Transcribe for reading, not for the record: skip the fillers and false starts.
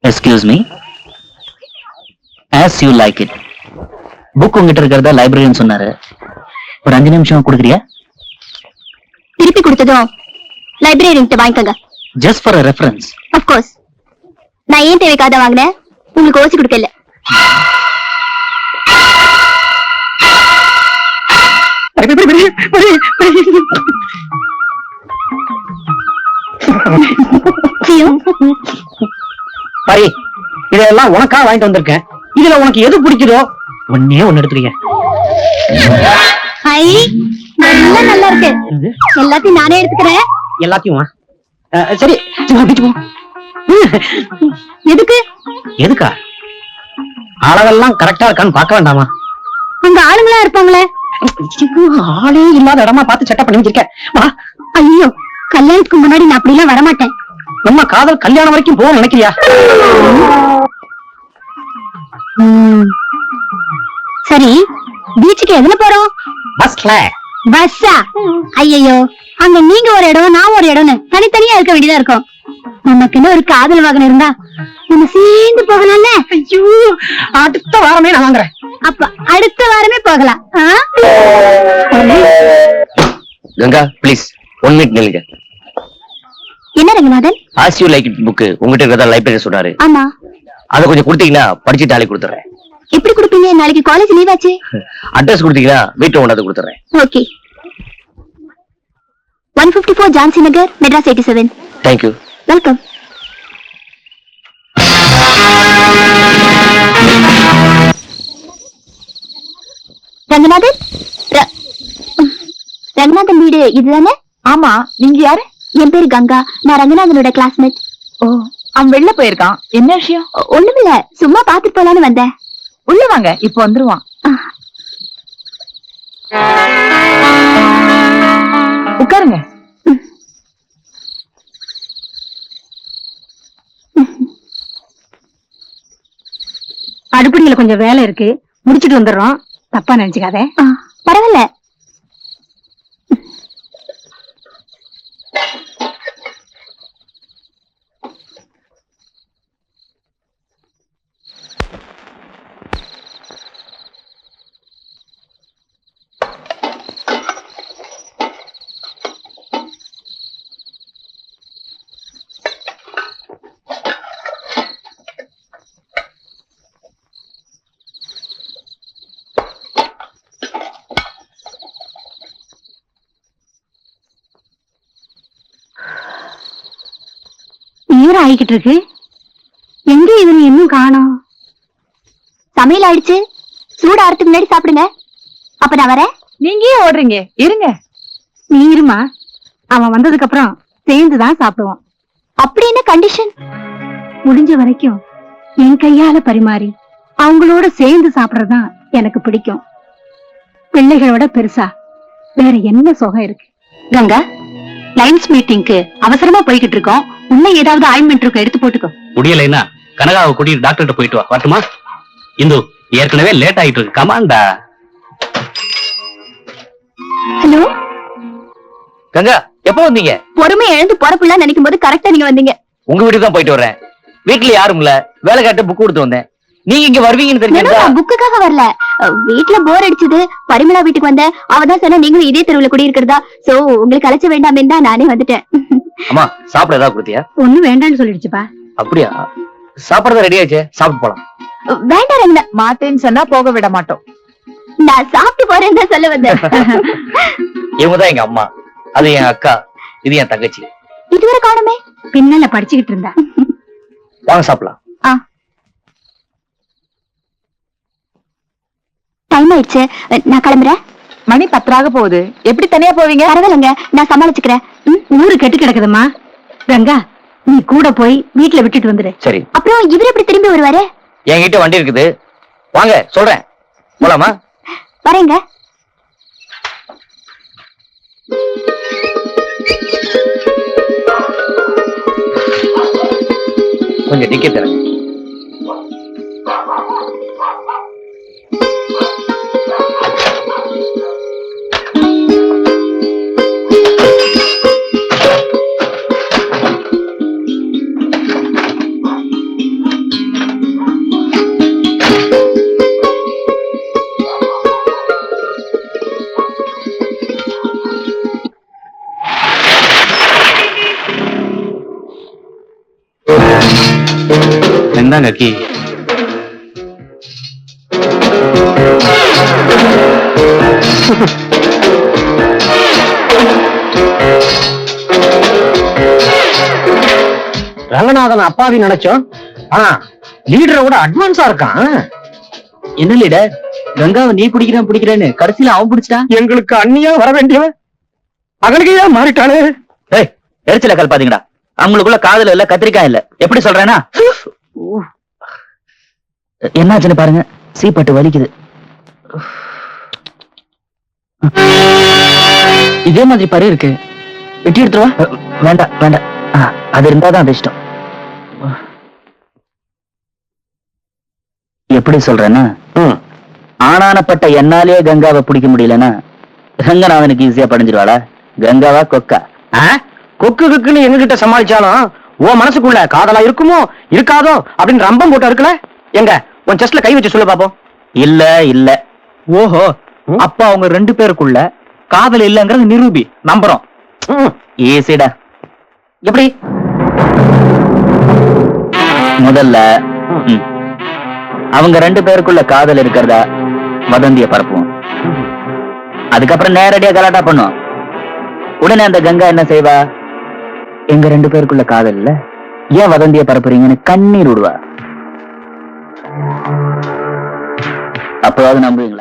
Excuse me, as you like it. Book உங்ககிட்ட இருக்கிறதா லைப்ரரின்னு சொன்னாரு. ஒரு 5 நிமிஷம் கொடுக்குறியா? திருப்பி கொடுத்ததும் லைப்ரரியிட்ட வாங்கிக்கோங்க. Just for reference. Of course. நான் ஏன் தேவைக்காக வாங்கினேன், உங்களுக்கு ஓசி கொடுக்கல. பாரி, இதெல்லாம் உனக்கா வாங்கிட்டு வந்திருக்கேன். இதுல உனக்கு எது பிடிக்குதோ ஒன்னே ஒன்னு எடுத்துறீங்க. நல்லா இருக்கு. எல்லாத்தையும் நானே எடுத்துக்கிறேன். எல்லாத்தையும் சரி, எதுக்கு? எதுக்கா? அளவெல்லாம் கரெக்டா இருக்கான்னு பார்க்க வேண்டாமா? அங்க ஆளுங்களா இருப்பாங்களே. ஆளே இல்லாத இடமா பார்த்து செட்டப் பண்ணி வச்சிருக்கேன். ஐயோ, கல்யாணத்துக்கு முன்னாடி நான் அப்படி எல்லாம் வரமாட்டேன். நம்ம காதல் கல்யாணம் வரைக்கும் போக நினைக்கிறியா? சரி, பீச்சுக்கு எதுல போறோம்? பஸ்ல. பஸ்ஸா? ஐயோ, அங்க நீங்க ஒரு இடம், நான் ஒரு இடம்னு தனித்தனியா இருக்க வேண்டியதா இருக்கும். நமக்குன்னு ஒரு காதல் வாகனம் இருந்தா நம்ம சேர்ந்து போகலாம்ல. ஐயோ, அடுத்த வாரமே நான் வாங்குறேன். அப்ப அடுத்த வாரமே போகலாம். கங்கா, ப்ளீஸ் 1 மினிட் நில்லுங்க. என்ன Ranganathan? As you like it book உங்ககிட்ட இருக்கிறதா லைப்ரரி சொன்னாரு. ஆமா, அதை கொஞ்சம் கொடுத்தீங்கன்னா படிச்சுட்டு நாளைக்கு கொடுத்துறேன். எப்படி கொடுப்பீங்க? நாளைக்கு காலேஜ் லீவ் ஆச்சு. அட்ரஸ் கொடுத்தீங்கன்னா வீட்டுல கொண்டாந்து கொடுத்துறேன். ஓகே. 154 ஜான்சி நகர், மெட்ராஸ் 87. தேங்க்யூ. வெல்கம். ரங்கநாதன், ரங்கநாதன் வீடு இதுதானே? ஆமா, நீங்க யாரு? என் பேரு கங்கா. நான் ரங்கநாதனோட கிளாஸ்மேட். ஓ, அவன் வெளில போயிருக்கான். என்ன விஷயம்? ஒண்ணுமில்ல, சும்மா பாத்துட்டு போலான்னு வந்தேன். உள்ள வாங்க, இப்ப வந்துருவான். உட்காருங்க. அடுப்படியில கொஞ்சம் வேலை இருக்கு, முடிச்சிட்டு வந்துடுறோம். தப்பா நினைச்சுக்காத. பரவாயில்ல. நேரம் ஆகிக்கிட்டு இருக்கு. எங்க இவங்க இன்னும் காணோம்? சமையல் ஆயிடுச்சு. சூடு ஆறதுக்கு முன்னாடி சாப்பிடுங்க. அப்ப நான் வரேன். நீங்க ஏன் ஓடுறீங்க? இருங்க. நீ இருமா, அவன் வந்ததுக்கு அப்புறம் சேர்ந்துதான் சாப்பிடுவோம். அப்படி என்ன கண்டிஷன்? முடிஞ்ச வரைக்கும் என் கையால பரிமாறி அவங்களோட சேர்ந்து சாப்பிடறதுதான் எனக்கு பிடிக்கும். பிள்ளைகளோட பெருசா வேற என்ன சுகம் இருக்கு? கங்கா, லைன்ஸ் மீட்டிங்க்கு அவசரமா போய்கிட்டு இருக்கோம். உள்ள ஏதாவது ஆயின்மெண்ட் இருக்கும், எடுத்து போட்டுக்கோ. முடியலைன்னா கனகாவை கூட்டிட்டு டாக்டர்கிட்ட போயிட்டு வா. வரட்டுமா? இந்து, ஏற்கனவே லேட் ஆயிட்டு இருக்கு. கமாண்டா. ஹலோ கங்கா, எப்ப வந்தீங்க? பொறுமை இழந்து பொறப்புலாம் நினைக்கும் போது கரெக்டா நீங்க வந்தீங்க. உங்க வீட்டுக்கு தான் போயிட்டு வரேன். வீட்டுல யாரும் இல்ல, வேலை காட்ட புக் கொடுத்து வந்தேன். நீங்க இங்க வருவீங்கன்னு தெரிஞ்சா புக்குக்காக வரல. வீட்டுல போர் அடிச்சது, பரிமளா வீட்டுக்கு வந்தேன். அவதான் சொன்னா நீங்களும் இதே தெருவுல குடி இருக்கிறதா, சோ உங்களுக்கு அழைச்ச வேண்டாமே தான் நானே வந்துட்டேன். அம்மா, சாப்பிட ஏதாவது கொடுத்தியா? ஒண்ணும் வேண்டாம்னு சொல்லிடுச்சுப்பா. அப்படியா? சாப்பிடறது ரெடி ஆயிடுச்சு, சாப்பிட்டு போலாம். வேண்டாம் ரங்கனா, மாட்டேன்னு சொன்னா போக விட மாட்டோம். நான் சாப்பிட்டு போறேன்னு தான் சொல்ல வந்தேன். இவங்கதான் எங்க அம்மா, அது என் அக்கா, இது என் தங்கச்சி. இதுவரை காணுமே. பின்னால படிச்சுக்கிட்டு இருந்தா. வாங்க சாப்பிடலாம். டைம் ஆயிடுச்சு, நான் கிளம்புறேன். மணி 10 போகுது. எப்படி தனியா போவீங்க? பரவாயில்லைங்க, நான் சமாளிச்சுக்கிறேன். ஊரு கெட்டு கிடக்குதுமா. கங்கா, நீ கூட போய் வீட்டுல விட்டுட்டு வந்துடு. சரி. அப்புறம் இவரு எப்படி திரும்பி வருவாரு? என்கிட்ட வண்டி இருக்குது, வாங்க சொல்றேன். போலாமா? வரேங்க. கொஞ்சம் டிக்கெட் தரேன். இந்தாங்க கீ. ரங்கநாதன் அப்பாவி நினைச்சோம், ஆனா லீடரை விட அட்வான்ஸா இருக்கான். என்ன லீடர், கங்காவை நீ பிடிக்கிறேன்னு கடைசியில அவன் பிடிச்சிட்டான். எங்களுக்கு அண்ணியா வர வேண்டியவன் அவனுக்கே மாறிட்டானே. எரிச்சல கல்பாதீங்கடா, அவங்களுக்குள்ள காதல் இல்ல கத்திரிக்காய் இல்ல. எப்படி சொல்றேன்னா, என்னாச்சுன்னு பாருங்க, சீப்பட்டு வலிக்குது. இதே மாதிரி பரு இருக்கு, வெட்டி எடுத்துருவா. வேண்டாம் வேண்டாம், அது இருந்தாதான் அது இஷ்டம். எப்படி சொல்றேன்னா, ஆனானப்பட்ட என்னாலேயே கங்காவை பிடிக்க முடியலன்னா ரங்கநாதனுக்கு ஈஸியா படைஞ்சிருவாளா? கங்காவா கொக்கா? கொக்கு கொக்குன்னு எங்ககிட்ட சமாளிச்சாலும் உன் மனசுக்குள்ள காதலா இருக்குமோ இருக்காதோ அப்படின்னு ரம்பம் போட்டு இருக்குல்ல. எங்க உன் செஸ்ட்ல கை வச்சு சொல்லு பாப்போம். இல்ல இல்ல. ஓஹோ, அப்ப அவங்க 2 பேருக்குள்ள காதல் இல்லங்கிறது நிரூபி. நம்புறோம். ஈஸிடா. எப்படி? முதல்ல அவங்க 2 பேருக்குள்ள காதல் இருக்கிறதா வதந்திய பரப்புவோம். அதுக்கப்புறம் நேரடியா கலாட்டா பண்ணுவோம். உடனே அந்த கங்கா என்ன செய்வா? எங்க 2 பேருக்குள்ள காதல் இல்ல, ஏன் வதந்திய பரப்புறீங்கன்னு கண்ணீர் விடுவா. அப்போதாவது நம்புவீங்களா?